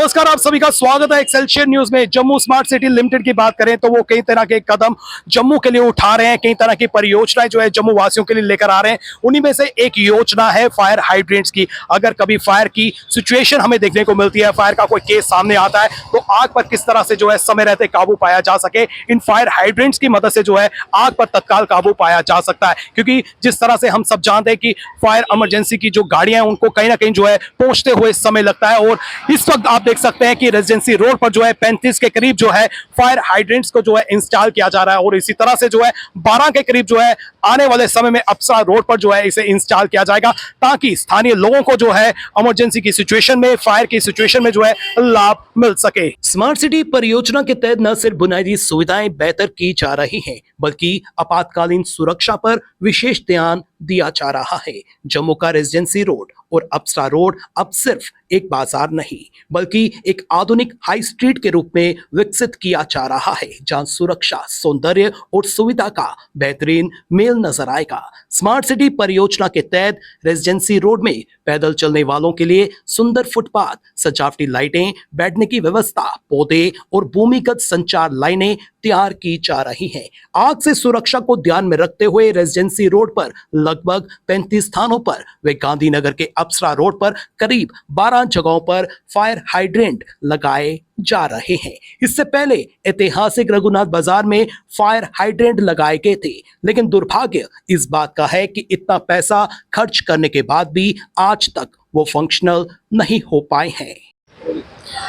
नमस्कार, आप सभी का स्वागत है एक्सेलशियर न्यूज में। जम्मू स्मार्ट सिटी लिमिटेड की बात करें तो वो कई तरह के कदम जम्मू के लिए उठा रहे हैं, कई तरह की परियोजनाएं जो है जम्मू वासियों के लिए लेकर आ रहे हैं। उन्हीं में से एक योजना है फायर हाइड्रेंट्स की। अगर कभी फायर की सिचुएशन हमें देखने को मिलती है, फायर का कोई केस सामने आता है, तो आग पर किस तरह से जो है समय रहते काबू पाया जा सके, इन फायर हाइड्रेंट्स की मदद से जो है आग पर तत्काल काबू पाया जा सकता है। क्योंकि जिस तरह से हम सब जानते हैं कि फायर इमरजेंसी की जो गाड़ियां हैं उनको कहीं ना कहीं जो है पहुंचते हुए समय लगता है, और इस वक्त आप देख सकते हैं कि रेजिडेंसी रोड पर जो है 35 के करीब जो है फायर हाइड्रेंट्स को जो है इंस्टॉल किया जा रहा है, और इसी तरह से जो है 12 के करीब जो है आने वाले समय में अप्सरा रोड पर जो है इसे इंस्टॉल किया जाएगा, ताकि स्थानीय लोगों को जो है इमरजेंसी की सिचुएशन में, फायर की सिचुएशन में जो है लाभ मिल सके। स्मार्ट सिटी परियोजना के तहत न सिर्फ बुनियादी सुविधाएं बेहतर की जा रही हैं, बल्कि आपातकालीन सुरक्षा पर विशेष ध्यान दिया जा रहा है। जम्मू का रेजिडेंसी रोड और अप्सरा रोड अब सिर्फ एक बाजार नहीं, बल्कि एक आधुनिक हाई स्ट्रीट के रूप में विकसित किया जा रहा है, जहां सुरक्षा, सौंदर्य और सुविधा का बेहतरीन मेल नजर आएगा। स्मार्ट सिटी परियोजना के तहत रेजिडेंसी रोड में पैदल चलने वालों के लिए सुंदर फुटपाथ, सजावटी लाइटें, बैठने की व्यवस्था, पौधे और भूमिगत संचार लाइनें तैयार की जा रही हैं। आग से सुरक्षा को ध्यान में रखते हुए रेजिडेंसी रोड पर लगभग 35 स्थानों पर व गांधीनगर के अप्सरा रोड पर करीब 12 जगहों पर फायर हाइड्रेंट लगाए जा रहे हैं। इससे पहले ऐतिहासिक रघुनाथ बाजार में फायर हाइड्रेंट लगाए गए थे, लेकिन दुर्भाग्य इस बात का है कि इतना पैसा खर्च करने के बाद भी आज तक वो फंक्शनल नहीं हो पाए हैं।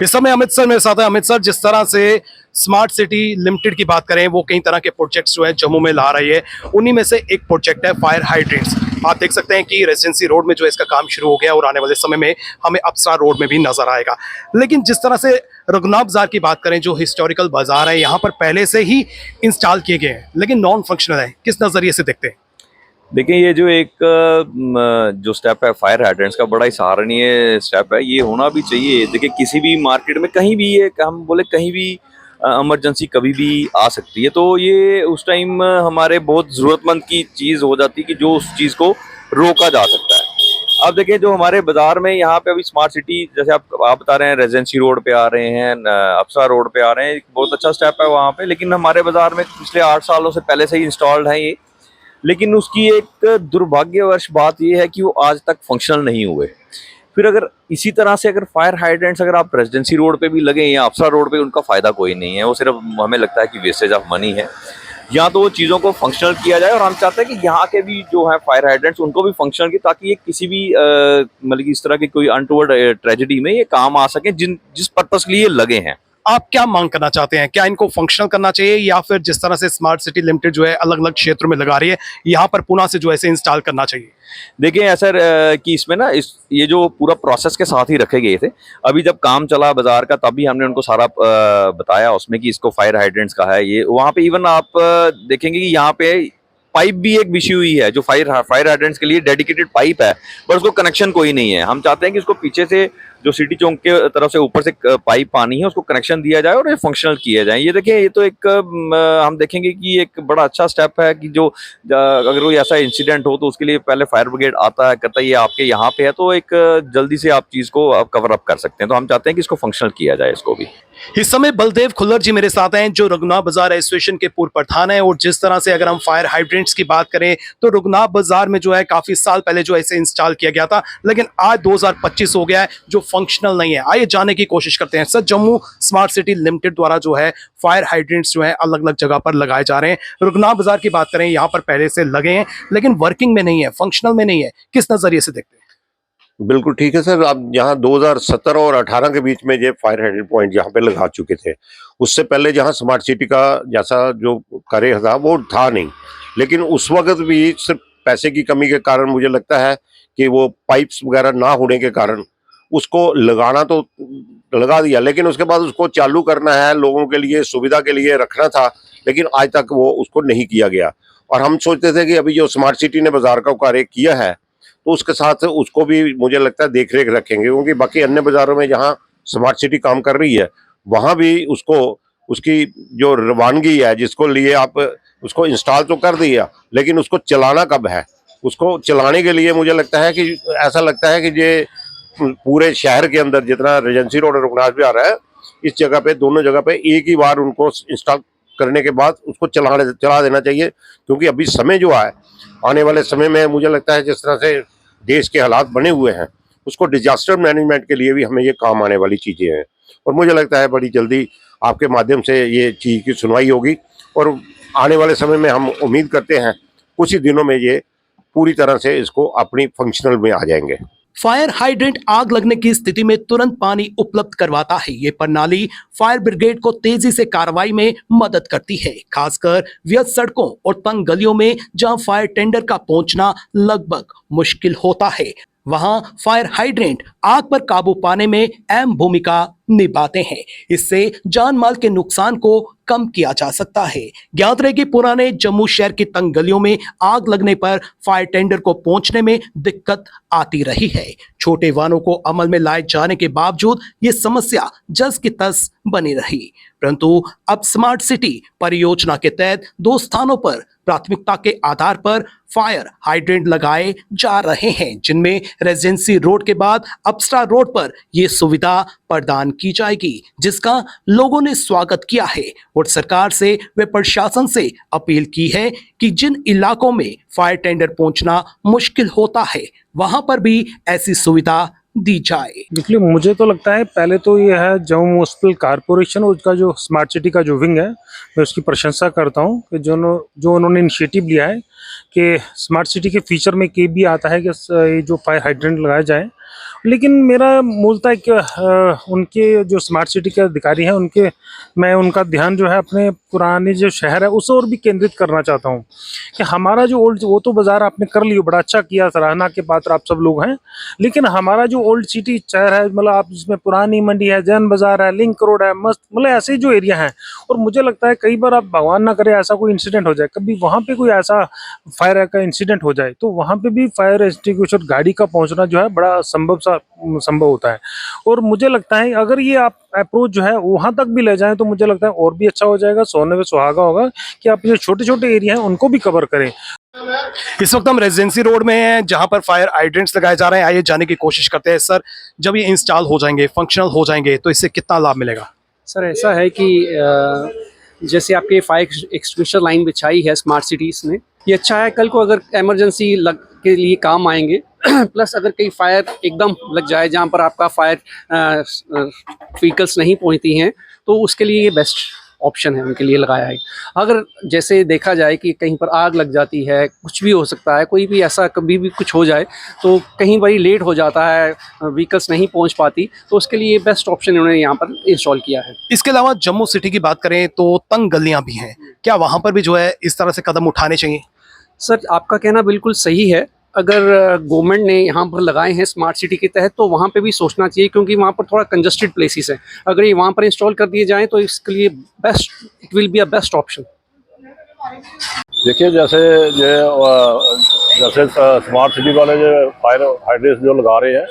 इस समय अमृतसर मेरे साथ है। अमृतसर, जिस तरह से स्मार्ट सिटी लिमिटेड की बात करें, वो कई तरह के प्रोजेक्ट्स जो है जम्मू में ला रही है, उन्हीं में से एक प्रोजेक्ट है फायर हाइड्रेंट्स। आप देख सकते हैं कि रेजिडेंसी रोड में जो है इसका काम शुरू हो गया और आने वाले समय में हमें अप्सरा रोड में भी नजर आएगा। लेकिन जिस तरह से रघुनाथ बाजार की बात करें, जो हिस्टोरिकल बाजार है, यहाँ पर पहले से ही इंस्टॉल किए गए हैं, लेकिन नॉन फंक्शनल है। किस नजरिए से देखते हैं? देखिए, ये जो एक जो स्टेप है फायर हाइड्रेंट्स का, बड़ा ही सराहनीय स्टेप है। ये होना भी चाहिए। देखिए, किसी भी मार्केट में कहीं भी ये हम बोले कहीं भी इमरजेंसी कभी भी आ सकती है, तो ये उस टाइम हमारे बहुत ज़रूरतमंद की चीज़ हो जाती है कि जो उस चीज़ को रोका जा सकता है। अब देखिए, जो हमारे बाजार में यहाँ पे अभी स्मार्ट सिटी, जैसे आप बता रहे हैं, रेजिडेंसी रोड पे आ रहे हैं, अप्सरा रोड पे आ रहे हैं, एक बहुत अच्छा स्टेप है वहाँ पे। लेकिन हमारे बाजार में पिछले 8 सालों से पहले से ही इंस्टॉल्ड है ये। लेकिन उसकी एक दुर्भाग्यवश बात यह है कि वो आज तक फंक्शनल नहीं हुए। फिर अगर इसी तरह से अगर फायर हाइड्रेंट्स अगर आप रेजिडेंसी रोड पे भी लगे या अप्सरा रोड पे, उनका फ़ायदा कोई नहीं है। वो सिर्फ हमें लगता है कि वेस्टेज ऑफ मनी है। या तो वो चीज़ों को फंक्शनल किया जाए, और हम चाहते हैं कि यहाँ के भी जो है फायर हाइड्रेंट्स उनको भी फंक्शनल की, ताकि ये किसी भी मतलब इस तरह की कोई अनटूवर्ड ट्रेजेडी में ये काम आ सके जिस पर्पस के लिए लगे हैं। आप क्या मांग करना चाहते हैं? क्या इनको फंक्शनल करना चाहिए, या फिर जिस तरह से स्मार्ट सिटी लिमिटेड जो है अलग अलग क्षेत्रों में लगा रही है, यहाँ पर पुनः से जो है इंस्टॉल करना चाहिए? देखिए, ऐसा कि इसमें ना ये जो पूरा प्रोसेस के साथ ही रखे गए थे। अभी जब काम चला बाजार का, तभी हमने उनको सारा बताया उसमें कि इसको फायर हाइड्रेंट्स का है ये। वहाँ पे इवन आप देखेंगे कि यहाँ पे पाइप भी एक बिछी हुई है, जो फायर हाइड्रेंट्स के लिए डेडिकेटेड पाइप है, पर उसको कनेक्शन कोई नहीं है। हम चाहते हैं कि उसको पीछे से जो सिटी चौक के तरफ से ऊपर से पाइप पानी है, उसको कनेक्शन दिया जाए और ये फंक्शनल किया जाए। ये देखिए, ये तो एक हम देखेंगे कि एक बड़ा अच्छा स्टेप है कि जो अगर कोई ऐसा इंसिडेंट हो तो उसके लिए पहले फायर ब्रिगेड आता है, कहता है ये आपके यहाँ पे है, तो एक जल्दी से आप चीज़ को आप कवर अप कर सकते हैं। तो हम चाहते हैं कि इसको फंक्शनल किया जाए, इसको भी। इस समय बलदेव खुल्लर जी मेरे साथ हैं, जो रघुनाथ बाजार एसोसिएशन के पूर्व प्रधान है। और जिस तरह से अगर हम फायर हाइड्रेंट्स की बात करें, तो रघुनाथ बाजार में जो है काफी साल पहले जो ऐसे इंस्टॉल किया गया था, लेकिन आज 2025 हो गया है, जो फंक्शनल नहीं है। आइए जानने की कोशिश करते हैं। Sir, Jammu smart city limited द्वारा जो है फायर हाइड्रेंट्स जो है अलग अलग जगह पर लगाए जा रहे हैं। रघुनाथ बाजार की बात करें, यहाँ पर पहले से लगे हैं, लेकिन वर्किंग में नहीं है, फंक्शनल में नहीं है। किस नजरिए से देखते हैं? बिल्कुल ठीक है सर। आप यहाँ 2017 और 18 के बीच में ये फायर हाइड्रेंट पॉइंट यहाँ पे लगा चुके थे। उससे पहले जहाँ स्मार्ट सिटी का जैसा जो कार्य था वो था नहीं। लेकिन उस वक्त भी सिर्फ पैसे की कमी के कारण, मुझे लगता है कि वो पाइप्स वगैरह ना होने के कारण उसको लगाना तो लगा दिया, लेकिन उसके बाद उसको चालू करना है, लोगों के लिए सुविधा के लिए रखना था, लेकिन आज तक वो उसको नहीं किया गया। और हम सोचते थे कि अभी जो स्मार्ट सिटी ने बाजार का कार्य किया है, तो उसके साथ उसको भी मुझे लगता है देख रेख रखेंगे, क्योंकि बाकी अन्य बाजारों में जहाँ स्मार्ट सिटी काम कर रही है, वहाँ भी उसको उसकी जो रवानगी है, जिसको लिए आप उसको इंस्टॉल तो कर दिया, लेकिन उसको चलाना कब है, उसको चलाने के लिए मुझे लगता है कि ऐसा लगता है कि ये पूरे शहर के अंदर जितना रेजेंसी रोड और रघुनाथ विहार है, इस जगह पे दोनों जगह पे एक ही बार उनको इंस्टॉल करने के बाद उसको चला देना चाहिए। क्योंकि अभी समय जो है, आने वाले समय में मुझे लगता है जिस तरह से देश के हालात बने हुए हैं, उसको डिजास्टर मैनेजमेंट के लिए भी हमें ये काम आने वाली चीज़ें हैं। और मुझे लगता है बड़ी जल्दी आपके माध्यम से ये चीज़ की सुनवाई होगी और आने वाले समय में हम उम्मीद करते हैं कुछ ही दिनों में ये पूरी तरह से इसको अपनी फंक्शनल में आ जाएंगे। फायर हाइड्रेंट आग लगने की स्थिति में तुरंत पानी उपलब्ध करवाता है। ये प्रणाली फायर ब्रिगेड को तेजी से कार्रवाई में मदद करती है, खासकर व्यस्त सड़कों और तंग गलियों में जहां फायर टेंडर का पहुंचना लगभग मुश्किल होता है। वहां फायर हाइड्रेंट आग पर काबू पाने में अहम भूमिका निभाते हैं। इससे जान माल के नुकसान को कम किया जा सकता है। ज्ञात रहे कि पुराने जम्मू शहर की तंग गलियों में आग लगने पर फायर टेंडर को पहुंचने में दिक्कत आती रही है। छोटे वाहनों को अमल में लाए जाने के बावजूद ये समस्या जस की तस बनी रही, परंतु अब स्मार्ट सिटी परियोजना के तहत 2 स्थानों पर प्राथमिकता के आधार पर फायर हाइड्रेंट लगाए जा रहे हैं, जिनमें रेजिडेंसी रोड के बाद अप्सरा रोड पर यह सुविधा प्रदान की जाएगी, जिसका लोगों ने स्वागत किया है और सरकार से व प्रशासन से अपील की है कि जिन इलाकों में फायर टेंडर पहुंचना मुश्किल होता है, वहां पर भी ऐसी सुविधा दी जाए। देखिए, मुझे तो लगता है पहले तो ये है जम्मू म्यूनिसिपल कारपोरेशन और उसका जो स्मार्ट सिटी का जो विंग है, मैं उसकी प्रशंसा करता हूँ कि जो उन्होंने इनिशिएटिव लिया है कि स्मार्ट सिटी के फीचर में ये भी आता है कि ये जो फायर हाइड्रेंट लगाए जाएं। लेकिन मेरा मूलतः है कि उनके जो स्मार्ट सिटी के अधिकारी हैं मैं उनका ध्यान जो है अपने पुराने जो शहर है उस ओर भी केंद्रित करना चाहता हूं कि हमारा जो ओल्ड, वो तो बाज़ार आपने कर लिया, बड़ा अच्छा किया, सराहना के पात्र आप सब लोग हैं, लेकिन हमारा जो ओल्ड सिटी शहर है, मतलब आप जिसमें पुरानी मंडी है, जैन बाज़ार है, लिंक रोड है, मस्त, मतलब ऐसे जो एरिया हैं, और मुझे लगता है कई बार आप भगवान ना करे ऐसा कोई इंसिडेंट हो जाए, कभी वहाँ पर कोई ऐसा फायर का इंसिडेंट हो जाए, तो वहाँ पर भी फायर एक्सटिंग्विशर गाड़ी का पहुँचना जो है बड़ा संभव होता है। और मुझे लगता है अगर ये आप अप्रोच जो है वहां तक भी ले जाएं तो मुझे लगता है और भी अच्छा हो जाएगा, सोने में सुहागा होगा कि आप जो छोटे छोटे एरिया हैं उनको भी कवर करें। इस वक्त हम रेजिडेंसी रोड में हैं, जहां पर फायर हाइड्रेंट्स लगाए जा रहे हैं। आइए जाने की कोशिश करते हैं। सर, जब ये इंस्टॉल हो जाएंगे, फंक्शनल हो जाएंगे, तो इससे कितना लाभ मिलेगा? सर, ऐसा है कि जैसे आपके फायर एक्सटिंग्विशर लाइन बिछाई है स्मार्ट सिटीज़ ने, ये अच्छा है, कल को अगर इमरजेंसी के लिए काम आएंगे। प्लस अगर कहीं फायर एकदम लग जाए जहाँ पर आपका फायर व्हीकल्स नहीं पहुँचती हैं, तो उसके लिए ये बेस्ट ऑप्शन है, उनके लिए लगाया है। अगर जैसे देखा जाए कि कहीं पर आग लग जाती है, कुछ भी हो सकता है, कोई भी ऐसा कभी भी कुछ हो जाए, तो कहीं बड़ी लेट हो जाता है, व्हीकल्स नहीं पहुंच पाती, तो उसके लिए बेस्ट ऑप्शन उन्होंने यहाँ पर इंस्टॉल किया है। इसके अलावा जम्मू सिटी की बात करें तो तंग गलियां भी हैं, क्या वहां पर भी जो है इस तरह से कदम उठाने चाहिए? सर, आपका कहना बिल्कुल सही है। अगर गवर्नमेंट ने यहाँ पर लगाए हैं स्मार्ट सिटी के तहत, तो वहाँ पे भी सोचना चाहिए, क्योंकि वहाँ पर थोड़ा कंजस्टेड प्लेसेस हैं। अगर ये वहाँ पर इंस्टॉल कर दिए जाएं तो इसके लिए best, it will be a best option. देखिए, जैसे स्मार्ट सिटी वाले जो फायर हाइड्रेंट्स जो लगा रहे हैं,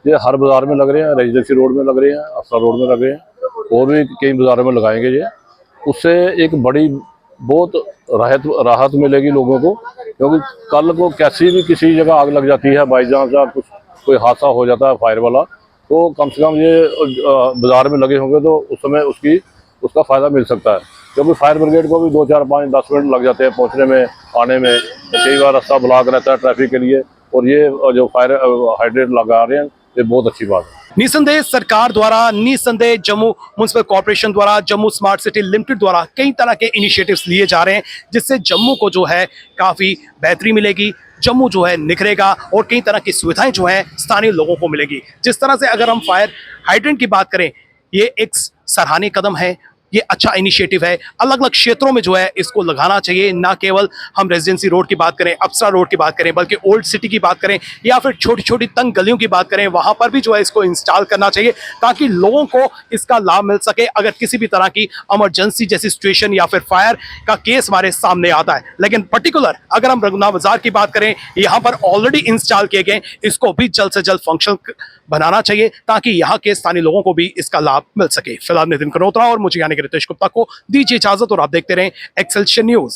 ये हर बाज़ार में लग रहे हैं, रेजिडेंसी रोड में लग रहे हैं, अफसर रोड में लग रहे हैं, और भी कई बाज़ारों में लगाएंगे ये। उससे एक बड़ी बहुत राहत मिलेगी लोगों को, क्योंकि कल को कैसी भी किसी जगह आग लग जाती है, बाई चांस या कुछ कोई हादसा हो जाता है फायर वाला, तो कम से कम ये बाज़ार में लगे होंगे तो उस समय उसका फ़ायदा मिल सकता है। क्योंकि फायर ब्रिगेड को भी 2, 4, 5, 10 मिनट लग जाते हैं पहुंचने में, आने में, तो कई बार रास्ता ब्लॉक रहता है ट्रैफिक के लिए, और ये जो फायर हाइड्रेंट लगा रहे हैं, ये बहुत अच्छी बात है। निसंदेह सरकार द्वारा, निसंदेह जम्मू म्युनिसिपल कॉर्पोरेशन द्वारा, जम्मू स्मार्ट सिटी लिमिटेड द्वारा कई तरह के इनिशिएटिव्स लिए जा रहे हैं, जिससे जम्मू को जो है काफ़ी बेहतरी मिलेगी, जम्मू जो है निखरेगा और कई तरह की सुविधाएं जो है स्थानीय लोगों को मिलेगी। जिस तरह से अगर हम फायर हाइड्रेंट की बात करें, ये एक सराहनीय कदम है, ये अच्छा इनिशिएटिव है। अलग अलग क्षेत्रों में जो है इसको लगाना चाहिए, ना केवल हम रेजिडेंसी रोड की बात करें, अप्सरा रोड की बात करें, बल्कि ओल्ड सिटी की बात करें या फिर छोटी छोटी तंग गलियों की बात करें, वहां पर भी जो है इसको इंस्टॉल करना चाहिए, ताकि लोगों को इसका लाभ मिल सके अगर किसी भी तरह की इमरजेंसी जैसी सिचुएशन या फिर फायर का केस हमारे सामने आता है। लेकिन पर्टिकुलर अगर हम रघुनाथ बाजार की बात करें, यहाँ पर ऑलरेडी इंस्टॉल किए गए, इसको भी जल्द से जल्द फंक्शन बनाना चाहिए, ताकि यहाँ के स्थानीय लोगों को भी इसका लाभ मिल सके। फिलहाल नितिन कनोत्रा और मुझे यानी कि रितेश गुप्ता को दीजिए इजाजत, और आप देखते रहें एक्सेलशियर न्यूज।